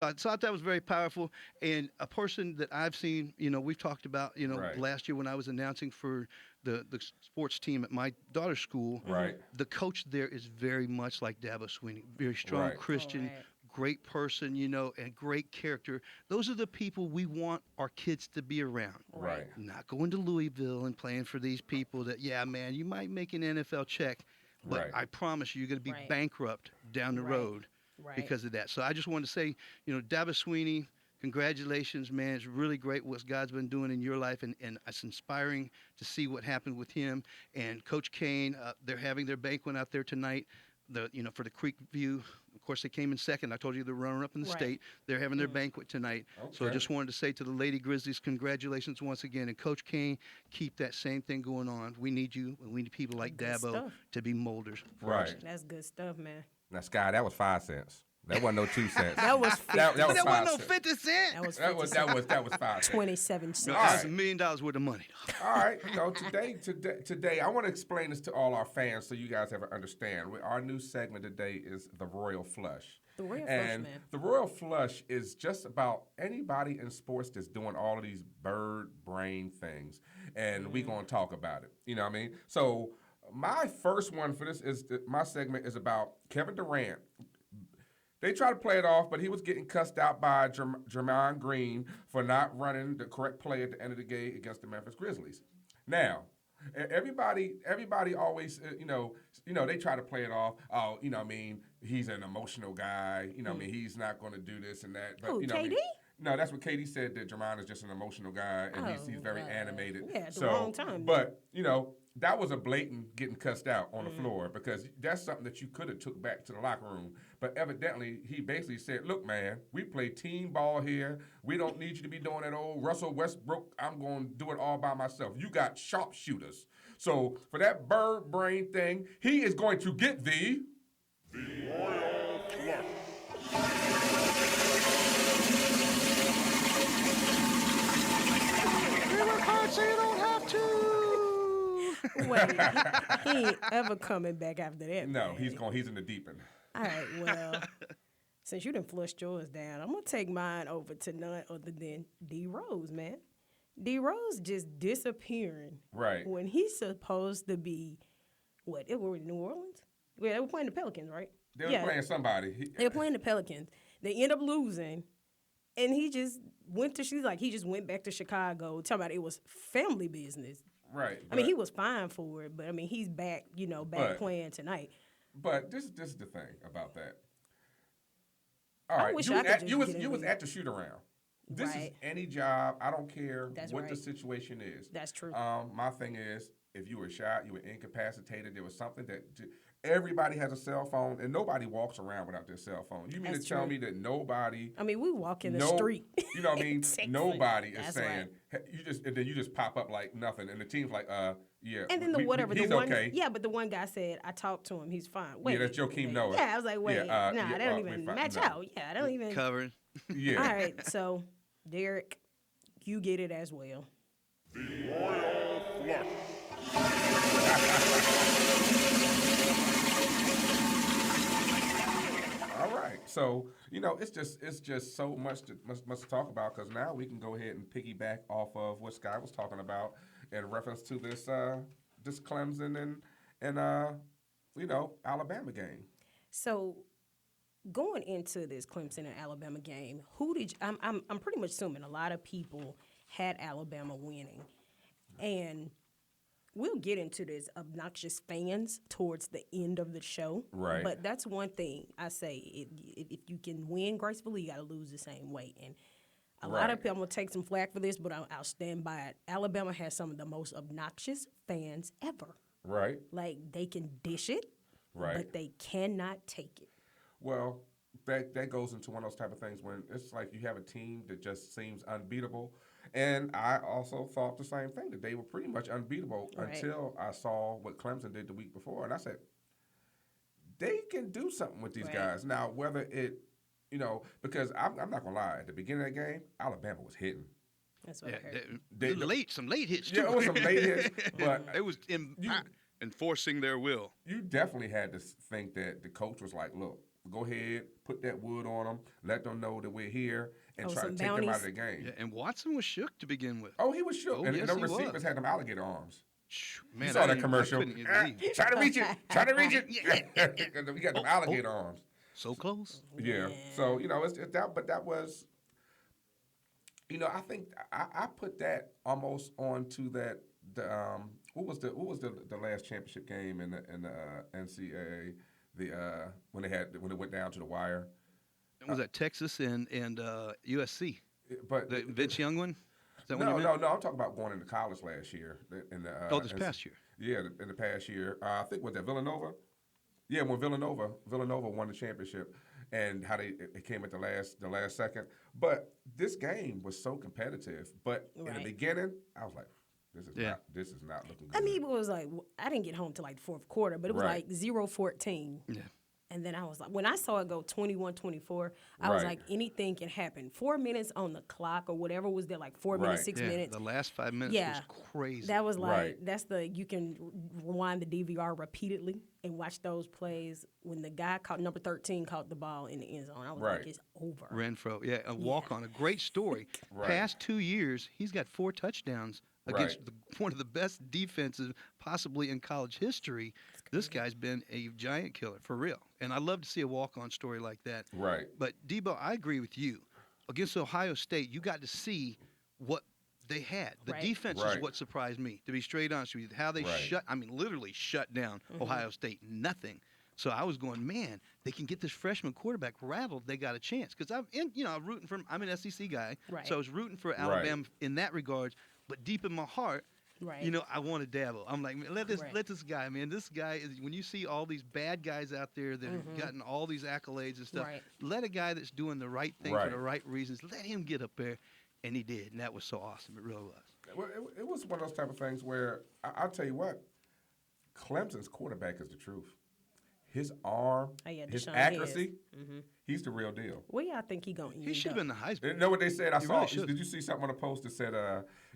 I thought that was very powerful. And a person that I've seen, we've talked about, Right. last year when I was announcing for the sports team at my daughter's school, Right. the coach there is very much like Dabo Sweeney, very strong Right. All Christian, right. great person, and great character. Those are the people we want our kids to be around. Right. Right. Not going to Louisville and playing for these people that, yeah, man, you might make an NFL check, but Right. I promise you, you're going to be Right. bankrupt down the Right. road Right. because of that. So I just wanted to say, Davis Sweeney, congratulations, man. It's really great what God's been doing in your life, and it's inspiring to see what happened with him. And Coach Kane, they're having their banquet out there tonight. For the Creek View, of course, they came in second. I told you the runner-up in the Right. state. They're having their banquet tonight. So I Okay. just wanted to say to the Lady Grizzlies, congratulations once again. And Coach Kane, keep that same thing going on. We need you, and we need people like Good Dabo stuff. to be molders for us. Right. That's good stuff, man. Now, Sky, that was 5 cents. That wasn't no 2 cents. That was 50. that But was that wasn't 5 no cents. 50 cent. That was That was 50 that was that was 5 cents. 27 No, cents. that's right. $1 million worth of money. All right, today I want to explain this to all our fans so you guys ever understand. Our new segment today is the Royal Flush. The Royal Flush, and man. the Royal Flush is just about anybody in sports that's doing all of these bird brain things, and we gonna talk about it. You know what I mean? So my first one for this is my segment is about Kevin Durant. They tried to play it off, but he was getting cussed out by Jermaine Green for not running the correct play at the end of the game against the Memphis Grizzlies. Now, everybody always, they try to play it off. Oh, I mean, he's an emotional guy. I mean, he's not going to do this and that. But Who, what I mean? KD? No, that's what Katie said. That Jermaine is just an emotional guy, and he's very Oh, animated. yeah, at the wrong time. But that was a blatant getting cussed out on the floor because that's something that you could have took back to the locker room. But evidently, he basically said, "Look, man, we play team ball here. We don't need you to be doing that old Russell Westbrook. I'm going to do it all by myself. You got sharpshooters. So for that bird brain thing, he is going to get the Royal Flush." We work hard so you don't have to. Wait, he ain't ever coming back after that. No, man. he's in the deep end. All right, well, since you done flushed yours down, I'm gonna take mine over to none other than D Rose, man. D Rose just disappearing. Right. When he's supposed to be, it were in New Orleans? Yeah, they were playing the Pelicans, right? They were yeah, playing somebody. they were playing the Pelicans. They end up losing, and he just he just went back to Chicago, talking about it was family business. Right. I mean, he was fine for it, but I mean, he's back, back playing tonight. But this is the thing about that. All I right, wish you I was could at, just you was get you in was there. at the shoot around. This is Right. any job. I don't care That's what the right. situation is. That's true. My thing is, if you were shot, you were incapacitated. There was something that everybody has a cell phone, and nobody walks around without their cell phone. You mean That's to tell true. me that nobody? I mean, we walk in the no, street. You know what I mean? Texting. Nobody is That's saying you just pop up like nothing, and the team's like, yeah. And then he's the one, okay. yeah, but the one guy said, I talked to him, he's fine. Wait, Yeah, that's Joakim Noah. Yeah, I was like, wait, Yeah, nah, yeah, they don't we even fine. match No. out. Yeah, they don't even. Covering. Yeah. All right, so Derek, you get it as well. All right, so it's just so much to talk about because now we can go ahead and piggyback off of what Sky was talking about in reference to this Clemson and Alabama game. So going into this Clemson and Alabama game, I'm pretty much assuming a lot of people had Alabama winning, and we'll get into this obnoxious fans towards the end of the show. Right. But that's one thing I say: if you can win gracefully, you got to lose the same way. And a lot of Right. people, I'm gonna take some flack for this, but I'll stand by it. Alabama has some of the most obnoxious fans ever. Right. Like they can dish it, Right. but they cannot take it. Well, that goes into one of those type of things when it's like you have a team that just seems unbeatable. And I also thought the same thing, that they were pretty much unbeatable Right. until I saw what Clemson did the week before. And I said, they can do something with these Right. guys. Now, whether it, because I'm not going to lie, at the beginning of the game, Alabama was hitting. That's what Yeah, I heard. some late hits too. Yeah, it was some late hits, but it was enforcing their will. you definitely had to think that the coach was like, look, go ahead, put that wood on them, let them know that we're here, and Oh, try to some take them out of bounties. the game. Yeah, and Watson was shook to begin with. Oh, he was shook. Oh, And yes, the he receivers was. had them alligator arms. Man, You saw that I commercial. couldn't even believe it. Try to reach it. Try to reach it. We got them alligator arms. So close. Yeah. So, it's that, but that was, I think I put that almost onto that. What was the last championship game in the NCAA? When it went down to the wire. Was that Texas and USC? But The Vince Young one? Is that what no, you meant? no. I'm talking about going into college last year. This past year. Yeah, in the past year. I think was that Villanova. Yeah, when Villanova won the championship, and how it came at the last second. But this game was so competitive. But in the beginning, I was like, this is not looking good. I mean, it was like, I didn't get home till like the fourth quarter, but it was like 0-14. Yeah. And then I was like, when I saw it go 21-24, I was like, anything can happen. 4 minutes on the clock or whatever was there, like 4 minutes, 6 minutes. The last 5 minutes was crazy. That was like, you can rewind the DVR repeatedly and watch those plays. When the guy number 13 caught the ball in the end zone, I was like, it's over. Renfro, a walk-on, a great story. Past 2 years, he's got 4 touchdowns against one of the best defenses possibly in college history. This guy's been a giant killer, for real. And I love to see a walk-on story like that. Right. But, Debo, I agree with you. Against Ohio State, you got to see what they had. The defense is what surprised me, to be straight honest with you. How they literally shut down Ohio State. Nothing. So I was going, man, they can get this freshman quarterback rattled. They got a chance. Because I'm an SEC guy, so I was rooting for Alabama in that regard. But deep in my heart, I wanted Dabo. I'm like, man, let this guy, man. This guy is, when you see all these bad guys out there that have gotten all these accolades and stuff, let a guy that's doing the right thing for the right reasons, let him get up there. And he did, and that was so awesome. It really was. Well, it was one of those type of things where I'll tell you what, Clemson's quarterback is the truth. His arm, his accuracy, he's the real deal. Where y'all think he going? He should have been the Heisman. You know what they said? I saw. Really did you see something on the post that said?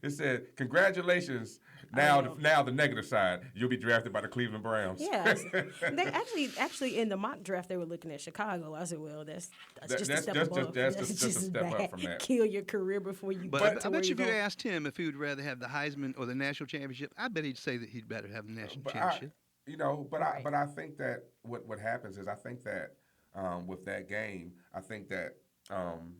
It said, "Congratulations." Now the negative side, you'll be drafted by the Cleveland Browns. Yeah, they actually in the mock draft they were looking at Chicago. I said, well, that's just a step above. That's just a step up from that. Kill your career before you. But I bet you if you asked him if he would rather have the Heisman or the national championship, I bet he'd say that he'd better have the national championship. I think that what happens is I think that with that game, I think that from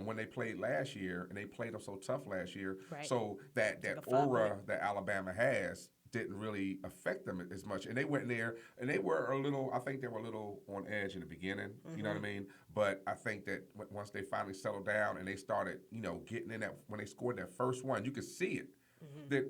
when they played last year and they played them so tough last year, so that aura that Alabama has didn't really affect them as much. And they went in there and they were a little on edge in the beginning, you know what I mean? But I think that once they finally settled down and they started, getting in that, when they scored that first one, you could see it. That,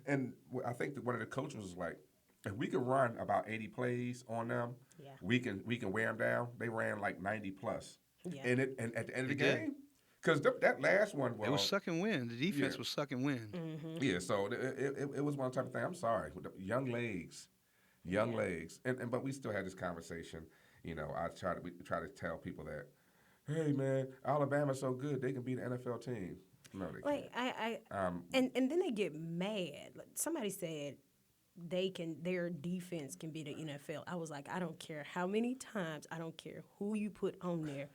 and I think that one of the coaches was like, if we could run about 80 plays on them, we can wear them down. They ran like 90 plus. Yeah. And at the end of the game, because that last one was... It was suck and win. The defense was suck and win. Yeah, so it was one type of thing. I'm sorry. With the young legs. But we still had this conversation. We try to tell people that, hey, man, Alabama's so good, they can beat an NFL team. No, they can't. And then they get mad. Like somebody said their defense can beat the NFL. I was like, I don't care how many times, I don't care who you put on there,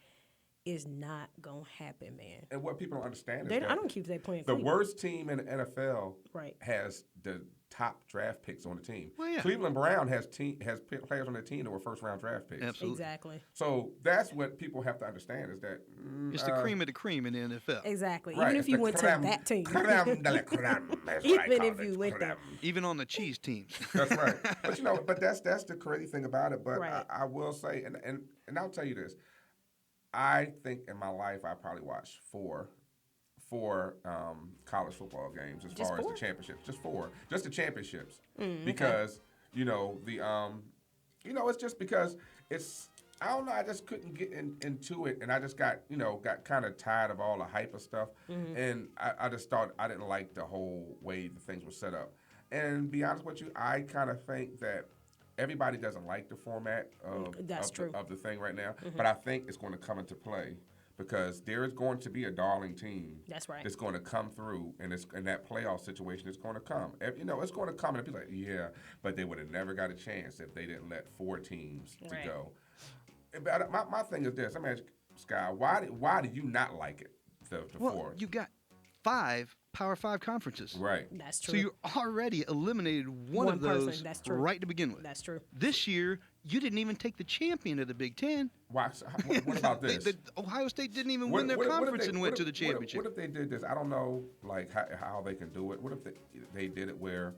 is not gonna happen, man. And what people don't understand is that I don't keep they playing. The worst team in the NFL has the top draft picks on the team. Well, yeah. Cleveland Brown has players on their team that were first-round draft picks. Absolutely. Exactly. So that's what people have to understand is that it's the cream of the cream in the NFL. Exactly. Right. Even if you went to that team. Even if you went there. Even on the cheese teams. That's right. But that's the crazy thing about it. But I will say, and I'll tell you this. I think in my life I probably watched four college football games as far as the championships. Just the championships. Because it's just because I don't know, I just couldn't get into it, and I just got kind of tired of all the hype and stuff, and I just thought I didn't like the whole way the things were set up. And to be honest with you, I kind of think that everybody doesn't like the format of the thing right now, but I think it's going to come into play because there is going to be a darling team. That's right. That's going to come through, and that playoff situation is going to come. It's going to come, and people like, yeah, but they would have never got a chance if they didn't let 4 teams to go. my thing is this. I'm asking Sky, why do you not like it? The Well, four. you got 5 Power 5 conferences. Right. That's true. So you already eliminated one of person, those that's true. right to begin with. That's true. This year, you didn't even take the champion of the Big Ten. Why? So what about this? Ohio State didn't even win their conference and went to the championship. What if they did this? I don't know, like how they can do it. What if they did it where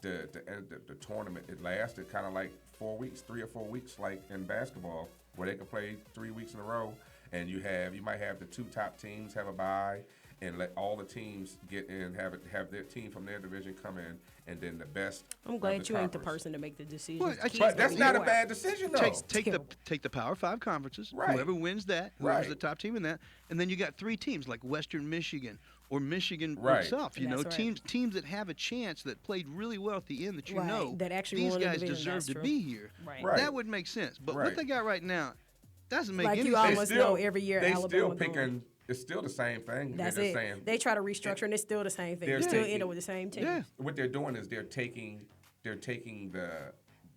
the tournament it lasted kind of like 4 weeks, 3 or 4 weeks, like in basketball, where they could play 3 weeks in a row, and you might have the 2 top teams have a bye, and let all the teams get in, have their team from their division come in, and then the best. I'm glad of you ain't the conference. person to make the decision. Well, Keep But that's it not a out. bad decision, though. Take the Power 5 conferences. Right. Whoever wins that, whoever's Right. the top team in that, and then you got 3 teams like Western Michigan or Michigan Right. itself. You That's know, right. teams that have a chance that played really well at the end. That you Right, know that actually these won the guys division, deserve that's to true. be here. Right. Right. That would make sense. But Right. what they got right now doesn't make Like any you sense. almost know every year They Alabama still going. picking. It's still the same thing. That's They're it. just saying They try to restructure, and it's still the same thing. They're You still taking- end up with the same team. Yeah. what they're doing is they're taking the,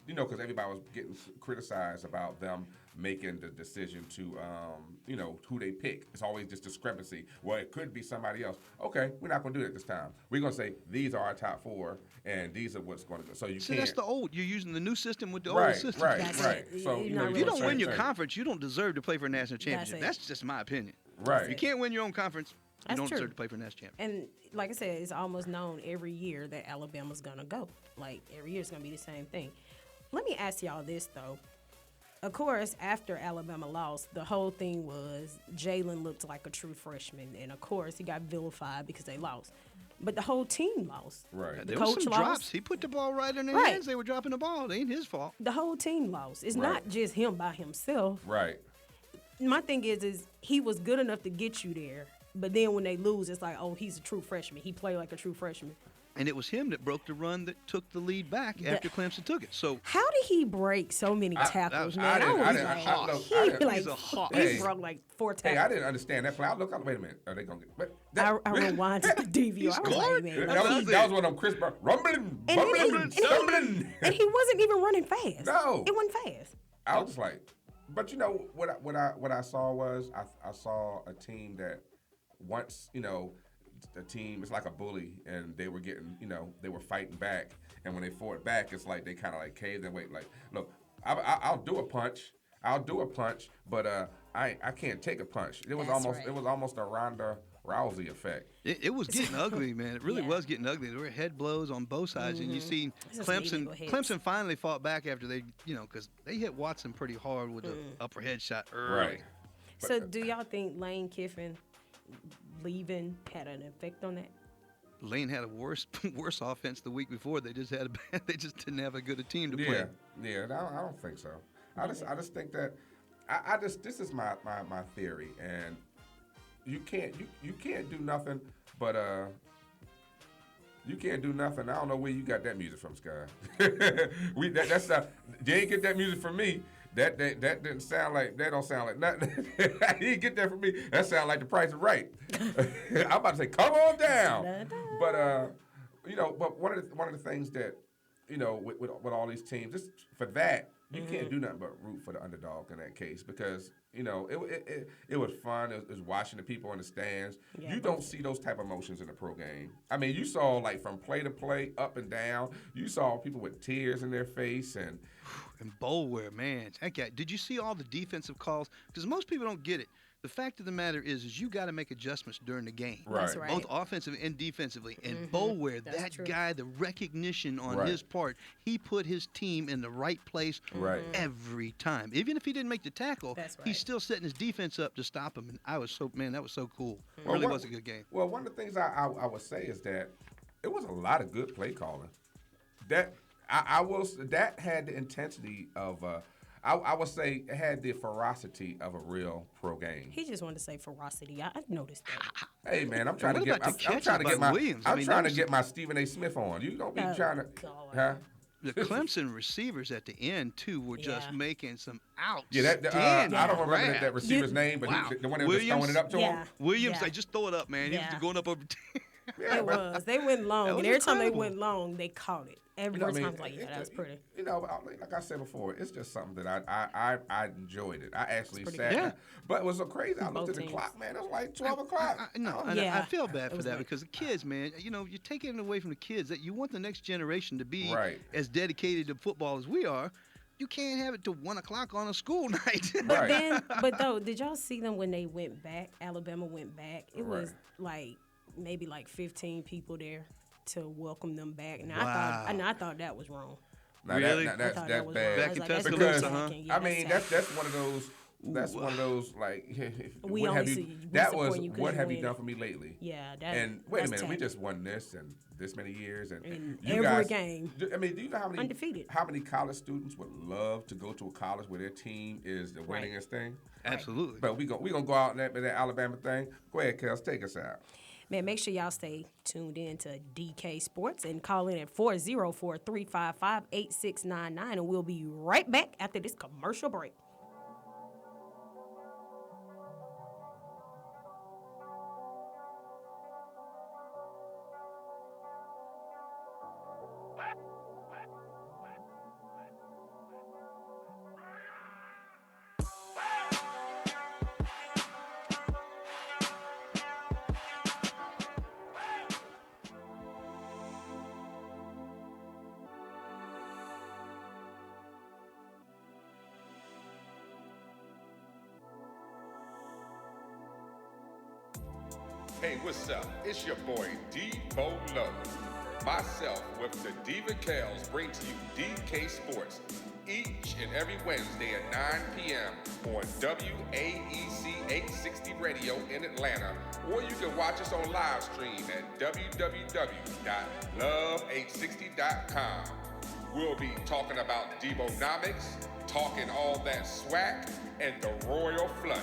because everybody was getting criticized about them making the decision to, who they pick. It's always this discrepancy. Well, it could be somebody else. Okay, we're not going to do it this time. We're going to say these are our top 4, and these are what's going to go. So you See, can't. that's the old. You're using the new system with the right, old system. right, That's right. it. So You're not If really you don't Same win your thing. conference, you don't deserve to play for a national championship. it. That's just my opinion. Right. If you can't win your own conference, you That's don't true. deserve to play for a national championship. And like I said, it's almost known every year that Alabama's gonna go. Like every year, it's gonna be the same thing. Let me ask y'all this though. Of course, after Alabama lost, the whole thing was Jalen looked like a true freshman, and of course, he got vilified because they lost. But the whole team lost. Right. The There was coach some lost. drops. He put the ball right in their Right. hands. They were dropping the ball. It ain't his fault. The whole team lost. It's Right. not just him by himself. Right. My thing is he was good enough to get you there. But then when they lose, it's like, oh, he's a true freshman. He played like a true freshman. And it was him that broke the run that took the lead back after Clemson took it. So How did he break so many tackles, man? He's a hawk. He Hey. broke like 4 Hey, I tackles. didn't understand that play. I look. Wait a minute. Are they gonna get? But I rewinded the DVR. I was scored. like, man, that was it. one of them Chris Brown rumbling, And bumbling, stumbling. and he wasn't even running fast. No. It wasn't fast. I was just like, but what I saw was I saw a team that once the team is like a bully and they were getting they were fighting back, and when they fought back, it's like they kind of like caved and wait, like, look, I'll do a punch, but I can't take a punch. It was That's almost right. it was almost a Ronda Rousey effect. It was getting ugly, man. It really Yeah. was getting ugly. There were head blows on both sides, and you see It's just Clemson. illegal hits. Clemson finally fought back after they, because they hit Watson pretty hard with the upper head shot early. Right. So do y'all think Lane Kiffin leaving had an effect on that? Lane had a worse offense the week before. They just didn't have a good team to play. Yeah. I don't think so. I just think that this is my theory, and you can't do nothing, but you can't do nothing. I don't know where you got that music from, Sky. That's not. You ain't get that music from me. That didn't sound like. That don't sound like nothing. You didn't get that from me. That sound like The Price is Right. I'm about to say, come on down. But but one of the things that with all these teams, just for that, you can't do nothing but root for the underdog in that case, because it was fun. It was watching the people in the stands. Yeah, You don't see those type of emotions in the pro game. I mean, you saw like from play to play, up and down. You saw people with tears in their face and. And Boulware, man, that guy. Did you see all the defensive calls? Because most people don't get it. The fact of the matter is you got to make adjustments during the game. That's Right. right. Both offensively and defensively. And Boulware, That's that true. guy, the recognition on Right. his part, he put his team in the right place Right. every time. Even if he didn't make the tackle, That's right. he's still setting his defense up to stop him. And that was so cool. It Well, really what- was a good game. Well, one of the things I would say is that it was a lot of good play calling. That that had the intensity of I would say it had the ferocity of a real pro game. He just wanted to say ferocity. I noticed that. Hey man, I'm trying to what get about the I'm catches trying to by get my Williams? I I'm mean, trying that to was- get my Stephen A. Smith on. You don't be Oh, trying to, God. huh? The Clemson receivers at the end, too, were just Yeah. making some Yeah, outstanding I don't remember grabs. that receiver's name, but Wow. the one that was just throwing it up to Yeah. him. Williams, Yeah. they just throw it up, man. He Yeah. was going up over. Yeah, It was. They went long, That and was every time they incredible. went long, they caught it. Every You know what I time mean? I'm like, yeah, It's that's just- pretty. You know, like I said before, it's just something that I enjoyed it. I actually pretty sat good. down. But it was so crazy. I looked Both at the teams. clock, man. It was like 12 o'clock. No, Oh, and I Yeah, feel it bad for was that late. because the kids, man, you're taking it away from the kids. That you want the next generation to be Right. as dedicated to football as we are. You can't have it till 1 o'clock on a school night. But Right. then, but though, did y'all see them when they went back? Alabama went back. It was Right. like maybe like 15 people there to welcome them back, and Wow. I thought that was wrong. Now Really? I that's thought that's that was bad. wrong. I Back was in like, that's Tuscaloosa, good huh? tacking. Yeah, I mean, that's that's one of those. That's Ooh. one of those like. We what only have you? see- we That was support you 'cause what you have you win done it. for me lately? yeah. That, And wait a that's minute, we tacky. just won this and this many years, and In you every guys, game. I mean, do you know how many Undefeated. How many college students would love to go to a college where their team is the Right. winningest thing? Absolutely. But we gonna go out in that Alabama thing. Go ahead, Kels, take us out. Man, make sure y'all stay tuned in to DK Sports and call in at 404-355-8699, and we'll be right back after this commercial break. Hey, what's up? It's your boy Debo Lo. Myself with the Diva Kellz bring to you DK Sports each and every Wednesday at 9 p.m. on WAEC 860 Radio in Atlanta, or you can watch us on live stream at www.love860.com. We'll be talking about Debonomics, talking all that swag, and the royal flush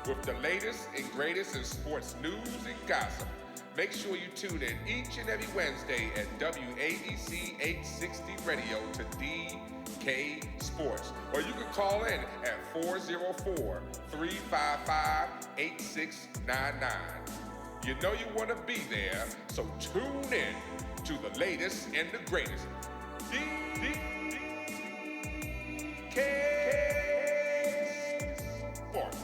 with the latest and greatest in sports news and gossip. Make sure you tune in each and every Wednesday at WAEC 860 Radio to DK Sports. Or you can call in at 404-355-8699. You know you want to be there, so tune in to the latest and the greatest. DK Sports.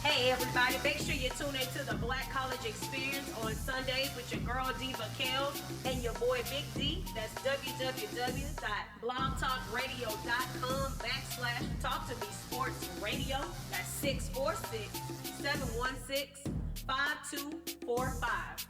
Hey everybody, make sure you tune in to the Black College Experience on Sundays with your girl Diva Kellz and your boy Big D. That's www.blogtalkradio.com/Talk to Me Sports Radio. That's 646-716-5245.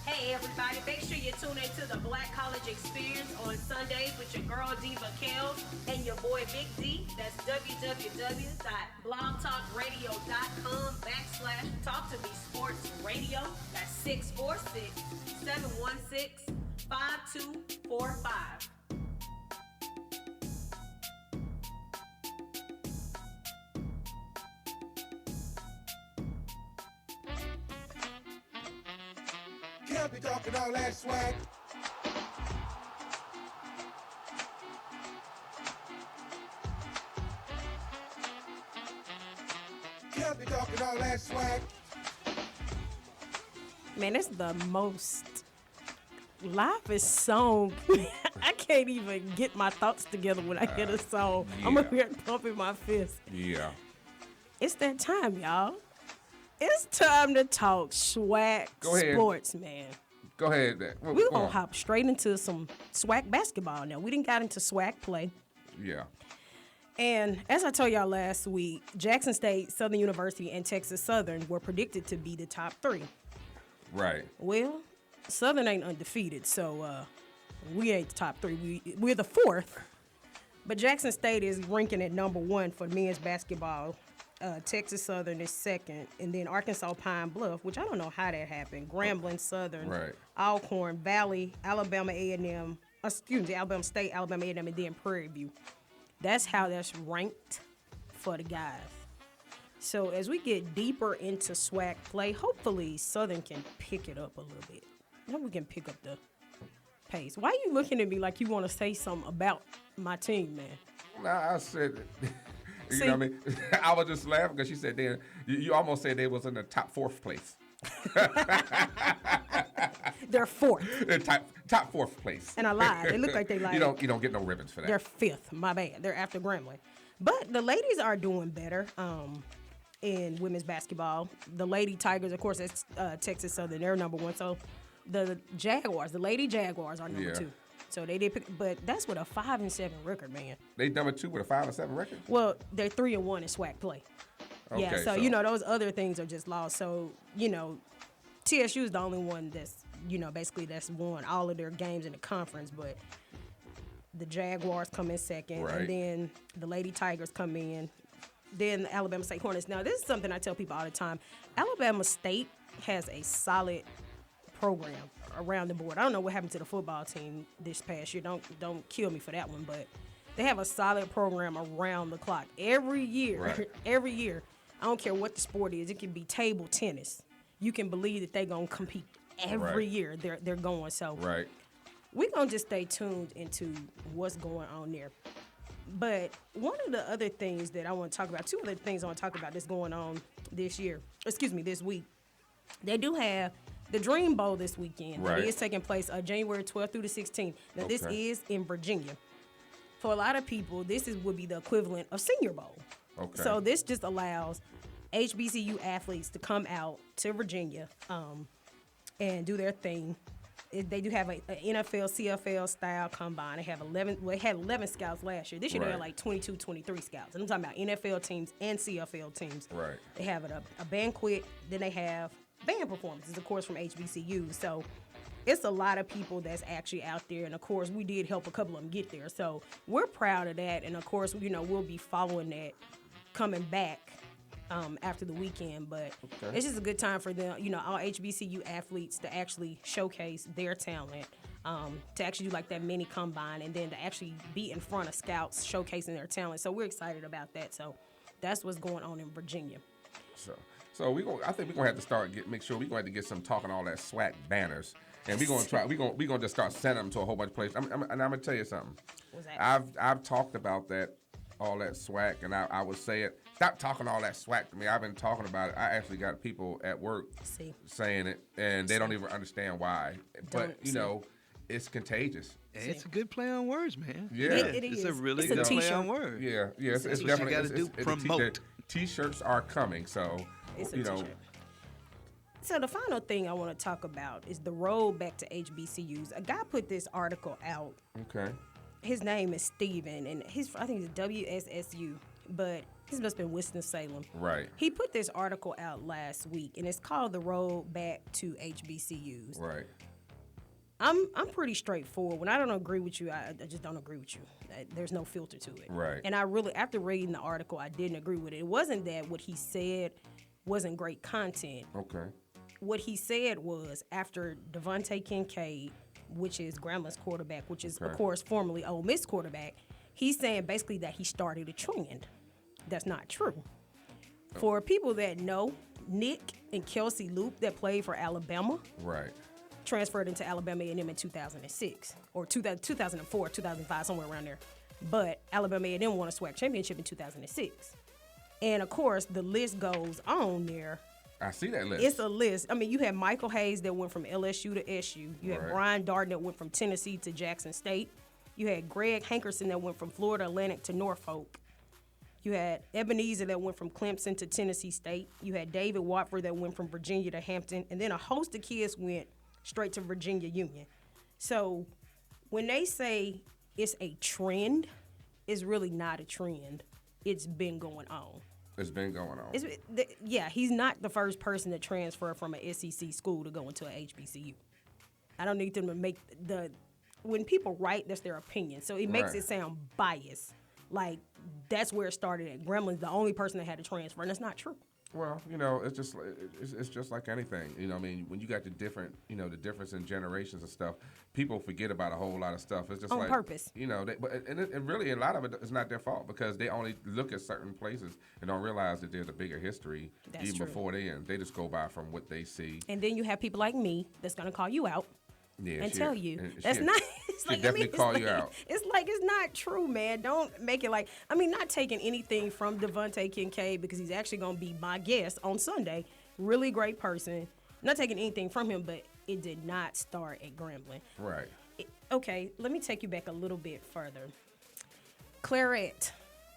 Hey everybody, make sure you tune in to the Black College Experience on Sundays with your girl Diva Kellz and your boy Big D. That's www.blogtalkradio.com/Talk to Me Sports Radio. That's 646-716-5245. Can't be talking all that swag. Can't be talking all that swag. Man, it's the most livest song. I can't even get my thoughts together when I hear the song. I'm yeah. over here pumping my fist. Yeah. It's that time, y'all. It's time to talk swag Go ahead. sports, man. Go ahead. Then. We're Go going to on. hop straight into some swag basketball now. We didn't got into swag play. Yeah. And as I told y'all last week, Jackson State, Southern University, and Texas Southern were predicted to be the top three. Right. Well, Southern ain't undefeated, so we ain't the top three. We're the fourth. But Jackson State is ranking at number one for men's basketball. Texas Southern is second, and then Arkansas Pine Bluff, which I don't know how that happened. Grambling Southern, Right. Alcorn Valley, Alabama A&M, Alabama State, Alabama A&M, and then Prairie View. That's how that's ranked for the guys. So as we get deeper into SWAC play, hopefully Southern can pick it up a little bit. I hope we can pick up the pace. Why are you looking at me like you want to say something about my team, man? Nah, I said, you See? know what I mean? I was just laughing because she said you almost said they was in the top 4th place. They're 4th. top 4th place. And I lied. They look like they lied. You don't get no ribbons for that. They're 5th. My bad. They're after Grambling. But the ladies are doing better in women's basketball. The Lady Tigers, of course, that's Texas Southern. They're number 1. So the Jaguars, the Lady Jaguars are number 2. So they did pick, but that's with a 5-7 record, man. They number 2 with a 5-7 record? Well, they're 3-1 in SWAC play. Okay, Yeah, so those other things are just lost. So, TSU is the only one that's, basically that's won all of their games in the conference, but the Jaguars come in second, Right. and then the Lady Tigers come in, then the Alabama State Hornets. Now, this is something I tell people all the time. Alabama State has a solid program around the board. I don't know what happened to the football team this past year. Don't kill me for that one, but they have a solid program around the clock. Every year, Right. every year, I don't care what the sport is. It can be table tennis. You can believe that they're going to compete every Right. year. They're going. So Right. we're going to just stay tuned into what's going on there. But one of the other things that I want to talk about, 2 other things I want to talk about that's going on this week. They do have the Dream Bowl this weekend. Right. That is taking place January 12th through the 16th. Now, this Okay. is in Virginia. For a lot of people, would be the equivalent of Senior Bowl. Okay. So this just allows HBCU athletes to come out to Virginia and do their thing. They do have an NFL, CFL style combine. They have 11. Well, they had 11 scouts last year. This year they had Right. like 22, 23 scouts. And I'm talking about NFL teams and CFL teams. Right. They have a banquet. Then they have band performances, of course, from HBCUs. So it's a lot of people that's actually out there. And of course, we did help a couple of them get there. So we're proud of that. And of course, we'll be following that coming back after the weekend. But Okay. it's just a good time for them, all HBCU athletes to actually showcase their talent, to actually do like that mini combine, and then to actually be in front of scouts showcasing their talent. So we're excited about that. So that's what's going on in Virginia. So I think we're gonna have to make sure we're gonna have to get some talking all that SWAC banners, and we're gonna just start sending them to a whole bunch of places. And I'm gonna tell you something. What's that? I've talked about all that SWAC, and I would say it. Stop talking all that SWAC to me. I've been talking about it. I actually got people at work saying it, and they don't even understand why. But it's contagious. And it's a good play on words, man. Yeah. It It's is. a really It's a good play t-shirt. on words. Yeah, it's That's what you definitely gotta do, promote. The T-shirts are coming, so It's a t-shirt. So the final thing I want to talk about is the road back to HBCUs. A guy put this article out. Okay. His name is Steven, and I think it's WSSU, but this must have been Winston-Salem. Right. He put this article out last week, and it's called The Road Back to HBCUs. Right. I'm pretty straightforward. When I don't agree with you, I just don't agree with you. There's no filter to it. Right. And I really, after reading the article, I didn't agree with it. It wasn't that what he said wasn't great content. Okay. What he said was after Devontae Kincaid, which is Gramblin's quarterback, which is, of course, formerly Ole Miss quarterback, he's saying basically that he started a trend. That's not true. For people that know, Nick and Kelsey Loop that played for Alabama Right. transferred into Alabama A&M in 2006 or 2004, 2005, somewhere around there. But Alabama A&M won a SWAC championship in 2006. And, of course, the list goes on there. I see that list. It's a list. I mean, you had Michael Hayes that went from LSU to SU. You had Right. Brian Darden that went from Tennessee to Jackson State. You had Greg Hankerson that went from Florida Atlantic to Norfolk. You had Ebenezer that went from Clemson to Tennessee State. You had David Watford that went from Virginia to Hampton. And then a host of kids went straight to Virginia Union. So when they say it's a trend, it's really not a trend. It's been going on. It's been going on. He's not the first person to transfer from an SEC school to go into an HBCU. I don't need them to make when people write, that's their opinion. So it makes Right. it sound biased. Like, that's where it started at. Gremlin's the only person that had to transfer, and that's not true. Well, it's just like anything. I mean, when you got the different, the difference in generations and stuff, people forget about a whole lot of stuff. It's just On like purpose. And really a lot of it is not their fault because they only look at certain places and don't realize that there's a bigger history That's even true. before they end. They just go by from what they see. And then you have people like me that's gonna call you out Yeah, and she- tell you and that's she- not. It's she'll like, definitely it's call like, you out. It's like it's not true, man. Don't make it like. Not taking anything from Devontae Kincaid because he's actually gonna be my guest on Sunday. Really great person. Not taking anything from him, but it did not start at Grambling. Right. Okay, let me take you back a little bit further. Claret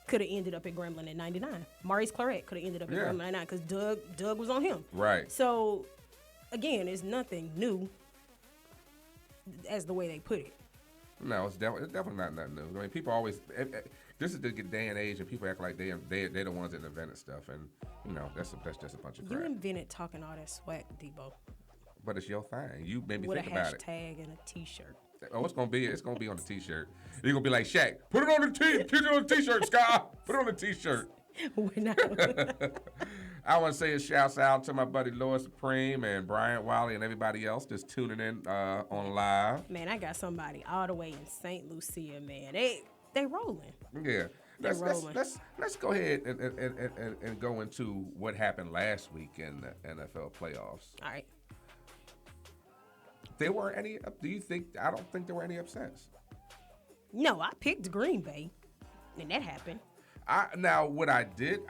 could have ended up at Grambling in '99. Maurice Claret could have ended up at Yeah. Grambling in '99 because Doug was on him. Right. So, again, it's nothing new, as the way they put it. No, it's definitely not nothing new. I mean, people always. This is the day and age, and people act like they're the ones that invented stuff, and that's just a bunch of You crap. invented talking all that swag, Debo, But it's your thing. You made me with a think about it. hashtag and a T-shirt. Oh, it's gonna be on the T-shirt. You're gonna be like Shaq. Put it on the Put it on the T-shirt, Scott. Put it on the T-shirt. We're not. I want to say a shouts out to my buddy Lois Supreme and Brian Wiley and everybody else that's tuning in on live. Man, I got somebody all the way in St. Lucia, man. They rolling. Yeah. They're Let's rolling. let's go ahead and go into what happened last week in the NFL playoffs. All right. There weren't any. I don't think there were any upsets. No, I picked Green Bay, and that happened. Now what I did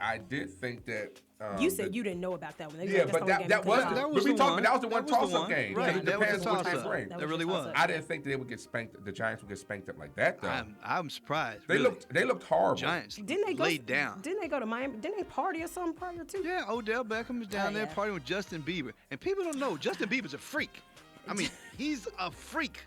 think that You said you didn't know about that one. They Yeah, said but that's the that only was game That we was we the talked. one. That was the one That was the toss-up one. game. Right, Because that the was Panthers the were toss-up. the ring. That really was. I didn't think they would get spanked. The Giants would get spanked up like that though. I'm surprised. They really. looked horrible. Giants Didn't they go laid down. Didn't they go to Miami? Didn't they party or something prior to? Yeah, Odell Beckham is down Oh, there yeah. partying with Justin Bieber, and people don't know Justin Bieber's a freak. I mean, he's a freak.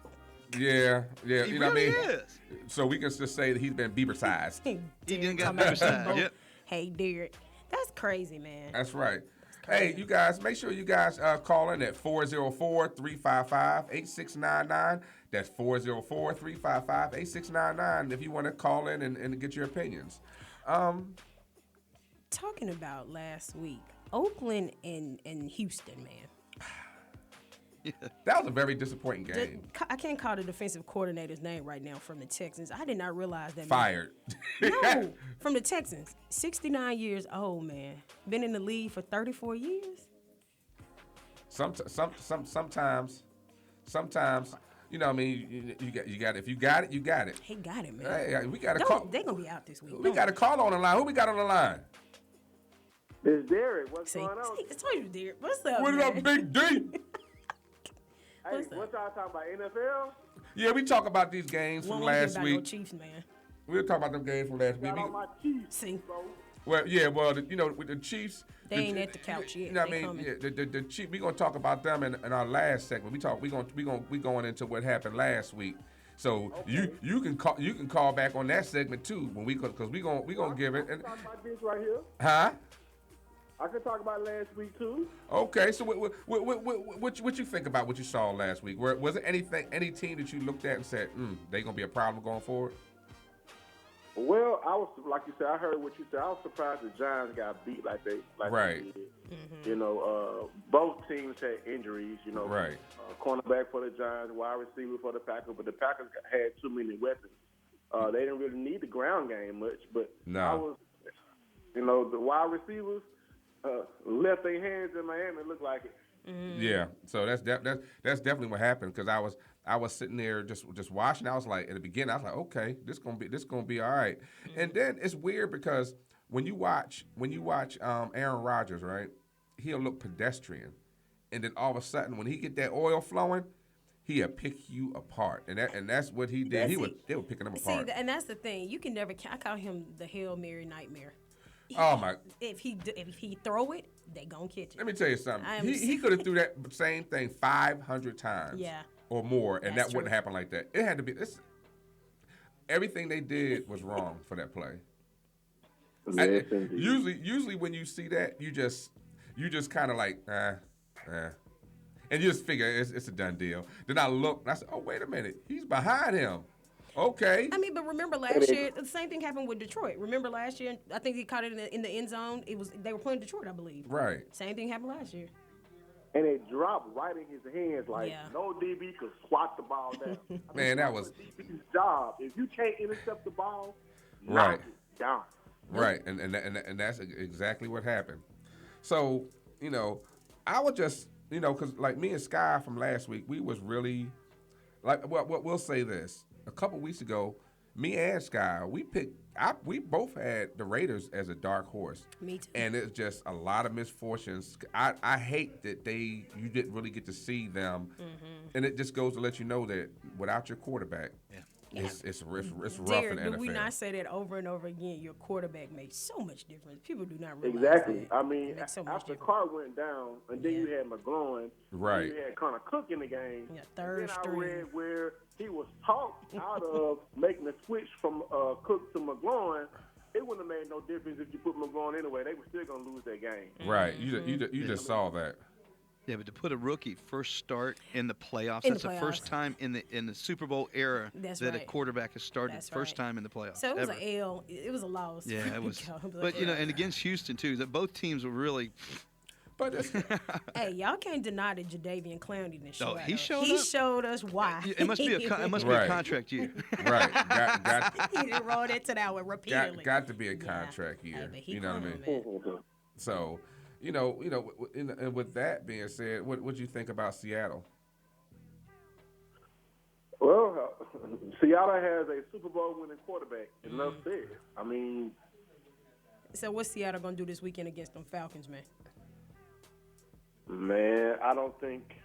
Yeah. He You know really what I mean? is. So we can just say that he's been Bieber-sized. He didn't Talking got about Bieber-sized, Debo. yep. Hey, Derek. That's crazy, man. That's right. Hey, you guys, make sure you guys call in at 404-355-8699. That's 404-355-8699 if you want to call in and get your opinions. Talking about last week, Oakland and Houston, man. That was a very disappointing game. I can't call the defensive coordinator's name right now from the Texans. I did not realize that. Fired. No, from the Texans. 69 years old, man. Been in the league for 34 years. Sometimes, you know what I mean, you got if you got it, you got it. He got it, man. Hey, we got to call. They're going to be out this week. We got a call on the line. Who we got on the line? It's Derek. What's See, going on? I told you, Derek. What's up, What man? up, Big D? Hey, what's up? what y'all talking about? NFL? Yeah, we talk about these games We from don't wanna hear last about week. No Chiefs, man. We'll talk about them games from last week. Got all my Chiefs, See, bro. With the Chiefs. They ain't at the couch yet. You know what I They mean? coming. Yeah, the Chiefs. We gonna talk about them in our last segment. We going into what happened last week. So you can call back on that segment too when because we gonna give it. I can talk about this right here. Huh? I can talk about last week too. Okay, so what you think about what you saw last week? Was it any team that you looked at and said, they gonna be a problem going forward? Well, I was like you said. I heard what you said. I was surprised the Giants got beat like they Right. did. You know, both teams had injuries. You know, Right. Cornerback for the Giants, wide receiver for the Packers, but the Packers had too many weapons. They didn't really need the ground game much, but No. I was, the wide receivers left their hands in Miami. It looked like it. Yeah, so that's definitely what happened because I was sitting there just watching. I was like, at the beginning, I was like, okay, this gonna be all right. And then it's weird because when you watch Aaron Rodgers, right, he'll look pedestrian, and then all of a sudden when he get that oil flowing, he'll pick you apart, and that's what he did. They were picking him apart. See, and that's the thing. You can never. I call him the Hail Mary nightmare. Oh my! If he throw it, they gonna catch it. Let me tell you something. I am He could have threw that same thing 500 times. Yeah. Or more, and That's that wouldn't true. happen like that. It had to be this. Everything they did was wrong for that play. Yes, indeed. Usually when you see that, you just kind of like, and you just figure it's a done deal. Then I look and I said, oh wait a minute, he's behind him. Okay. I mean, but remember last year, the same thing happened with Detroit. Remember last year, I think he caught it in the end zone. They were playing Detroit, I believe. Right. Same thing happened last year. And it dropped right in his hands like Yeah. no DB could swat the ball down. I mean, Man, that was DB's job. If you can't intercept the ball, Right. knock it down. right, and that's exactly what happened. So I would just because like me and Sky from last week, we was really like we'll say this. A couple weeks ago, me and Sky, we both had the Raiders as a dark horse. Me too. And it's just a lot of misfortunes. I hate that you didn't really get to see them, and it just goes to let you know that without your quarterback, it's rough Derek, in the do NFL. we not say that over and over again? Your quarterback makes so much difference. People do not realize Exactly. that. I mean, It makes so much after difference. Carr went down, and then you had McGloin, Right. you had Connor Cook in the game. Yeah, third and then string. I read where he was talked out of making the switch from Cook to McGloin. It wouldn't have made no difference if you put McGloin anyway. They were still going to lose that game. Right. You just saw that. Yeah, but to put a rookie first start in the playoffs, In that's the the first playoffs. time in the Super Bowl era That's that a right. quarterback has started That's first right. time in the playoffs. So it was ever. an L. It was a loss. Yeah, it was. But But and against Houston too, that both teams were really. But it's, hey, y'all can't deny that Jadeveon Clowney didn't show No, out. he though. showed He up. showed us why. It must be it must be Right. a contract year. right. Got he done rolled into that one repeatedly. got to be a Yeah. contract Hey, year. but he You know what I come, mean? man. So, and with that being said, what do you think about Seattle? Well, Seattle has a Super Bowl winning quarterback. Enough said. I mean, So what's Seattle gonna do this weekend against them Falcons, man? man, I don't think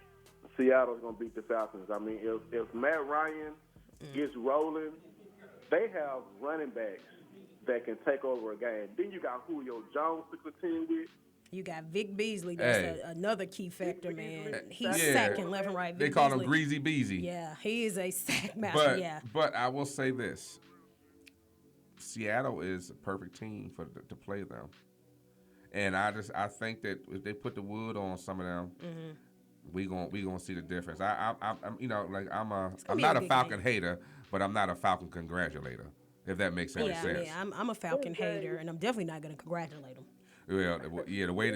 Seattle's going to beat the Falcons. I mean, if Matt Ryan gets rolling, they have running backs that can take over a game. Then you got Julio Jones to contend with. You got Vic Beasley. That's Hey. another key factor, man. He's Yeah. sacking left and right. They Vic call Beasley. him Greasy Beezy. Yeah, he is a sack master. But yeah. but I will say this: Seattle is a perfect team to play them, and I think that if they put the wood on some of them, we gonna see the difference. I'm I'm be not a a good Falcon game. hater, but I'm not a Falcon congratulator. If that makes any Yeah, sense. yeah, I'm a Falcon hater, and I'm definitely not going to congratulate him. Well, yeah, the way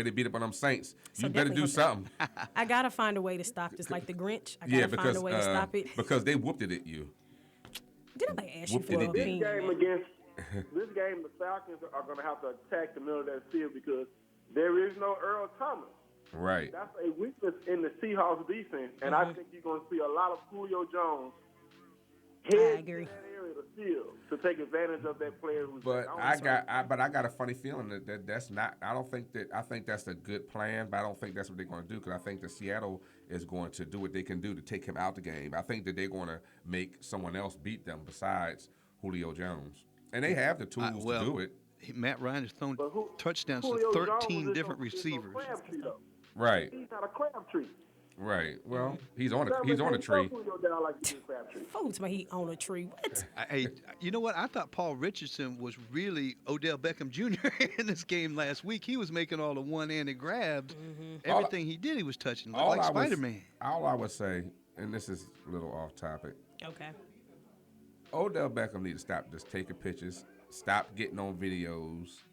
they beat up on them Saints, So you better do definitely something. I got to find a way to stop this, like the Grinch. I got to Yeah, find because a way to stop it. because they whooped it at you. Did I ask you whooped for it, an it did. opinion? This game, the Falcons are going to have to attack the middle of that field because there is no Earl Thomas. Right. That's a weakness in the Seahawks defense, and I think you're going to see a lot of Julio Jones head to agree. that area of the field to take advantage of that player who's. But I got a funny feeling that's not. I think that's a good plan, but I don't think that's what they're going to do because I think that Seattle is going to do what they can do to take him out the game. I think that they're going to make someone else beat them besides Julio Jones, and they have the tools to do it. Matt Ryan has thrown But touchdowns Julio to Jones 13 is different no- is no receivers. Crabtree, though. Right. He's not a Crabtree. Right. Well, he's on a Crabtree he's on a can't tree. throw Julio down like he did Crabtree. Folks, my he on a tree. What? You know what? I thought Paul Richardson was really Odell Beckham Jr. in this game last week. He was making all the one-handed grabs. Everything he did, he was touching. Looked like Spider-Man. All I would say, and this is a little off topic, Okay. Odell Beckham need to stop just taking pictures, stop getting on videos,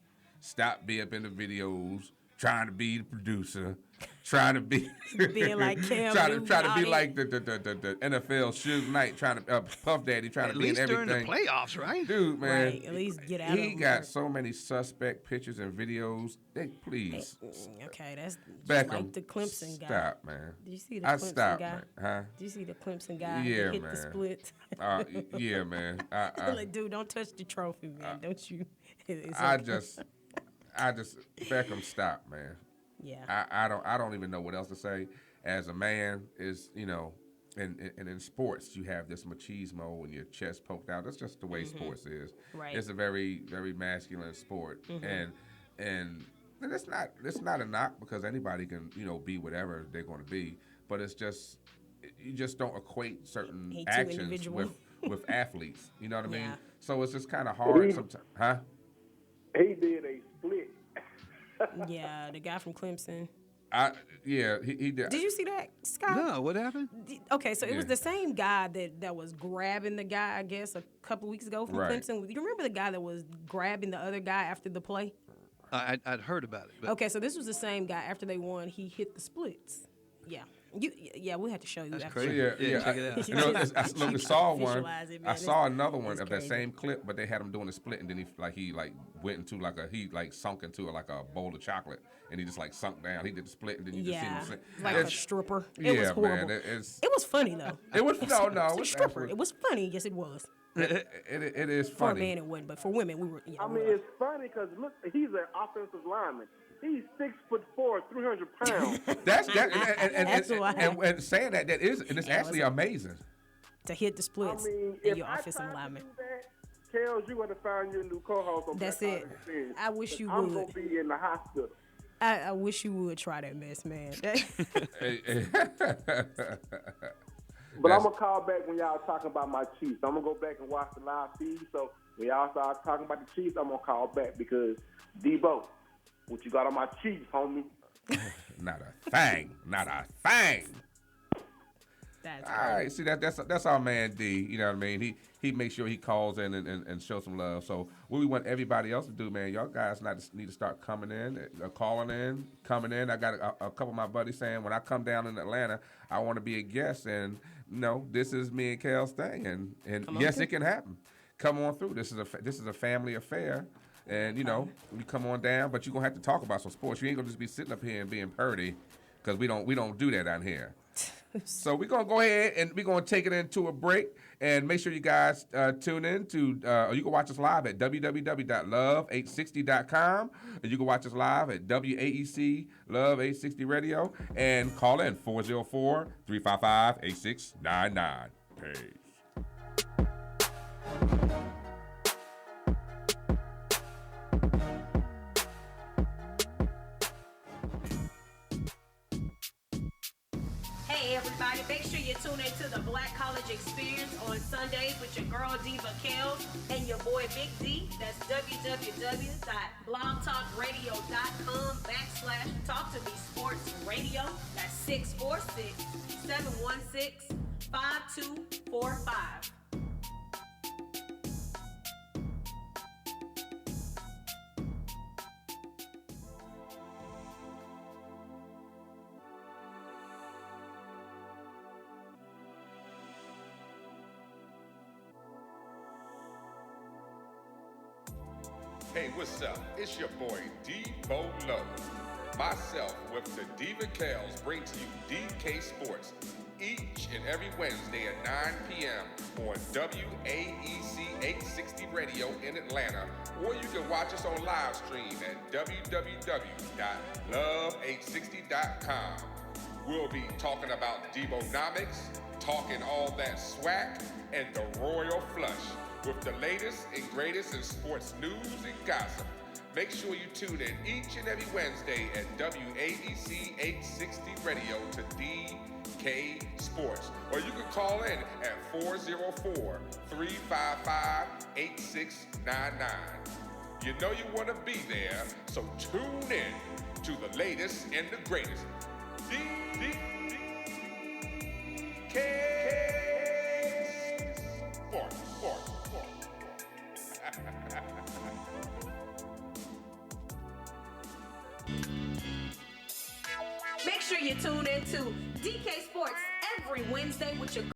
stop being up in the videos, trying to be the producer, trying to be Being like Cam trying Newton, to all be that. like the NFL Suge Knight, trying to Puff Daddy, trying At to be in least during everything. the playoffs, right? Dude, man, Right, at least get out of he them got first. so many suspect pictures and videos. Please, Okay, that's just Beckham, like the Clemson guy. stop, man. Did you see the I Clemson stop, guy? man. Huh? Did you see the Clemson guy Yeah, that hit man. the split? Yeah, man. Like, dude, don't touch the trophy, man. Don't you? It's I okay. just Beckham, stop, man. Yeah. I don't even know what else to say. As a man, is and in sports you have this machismo and your chest poked out. That's just the way sports is. Right. It's a very very masculine sport, and it's not a knock because anybody can be whatever they're going to be. But it's just you just don't equate certain He too actions individual. with athletes. You know what I mean? Yeah. So it's just kind of hard sometimes, huh? He did a split. Yeah, the guy from Clemson. He did. Did you see that, Scott? No, what happened? Okay, so it was Yeah. the same guy that was grabbing the guy, I guess, a couple weeks ago from Right. Clemson. You remember the guy that was grabbing the other guy after the play? I'd heard about it. But Okay, so this was the same guy. After they won, he hit the splits. Yeah, we had to show you That's that. crazy. Yeah, check it out. You know, I saw one. Visualize it, man. I saw another one it's of that crazy. same clip, but they had him doing a split, and then he went into sunk into like a bowl of chocolate, and he just like sunk down. He did the split, and then you just see Yeah, him. like a stripper. It was Yeah, horrible. man, It was funny though. it was no, It's a it's stripper. absolutely- It was funny. Yes, it was. It is For a funny. man, it wasn't, but for women, we were. You know, I mean, it's funny because look, he's an offensive lineman. He's 6'4", 300 pounds. That's That's why. and saying that it's actually amazing. to hit the I splits mean, and if your I offensive tried to lineman. do that, Kellz, you got to find your new co-host on That's Black it. College Experience. I wish you I'm would. gonna be in the hospital. I wish you would try that mess, man. But I'm gonna call back when y'all talking about my Chiefs. I'm gonna go back and watch the live feed. So when y'all start talking about the Chiefs, I'm gonna call back because Debo, what you got on my Chiefs, homie? Not a thing. Not a thing. That's All right, see that's our man D. You know what I mean? He makes sure he calls in and shows some love. So what we want everybody else to do, man, y'all guys need to start coming in, calling in, coming in. I got a couple of my buddies saying when I come down in Atlanta, I want to be a guest, and this is me and Kell's thing, and yes, it can happen. Come on through. This is a family affair. And you come on down, but you're gonna have to talk about some sports. You ain't gonna just be sitting up here and being purdy, because we don't do that down here. So we're going to go ahead and we're going to take it into a break, and make sure you guys tune in to, you can watch us live at www.love860.com, and you can watch us live at WAEC Love 860 Radio, and call in 404-355-8699. Peace. Hey everybody, make sure you tune into the Black College Experience on Sundays with your girl Diva Kellz and your boy Big D. That's www.blogtalkradio.com/Talk to Me Sports Radio. That's 646-716-5245. Hey, what's up? It's your boy, Debo Lo. Myself with the Diva Kellz bring to you DK Sports each and every Wednesday at 9 p.m. on WAEC 860 Radio in Atlanta, or you can watch us on live stream at www.love860.com. We'll be talking about Debonomics, talking all that swag, and the Royal Flush with the latest and greatest in sports news and gossip. Make sure you tune in each and every Wednesday at WAEC 860 Radio to DK Sports. Or you can call in at 404-355-8699. You know you want to be there, so tune in to the latest and the greatest. DK Sports. Make sure you tune in to DK Sports every Wednesday with your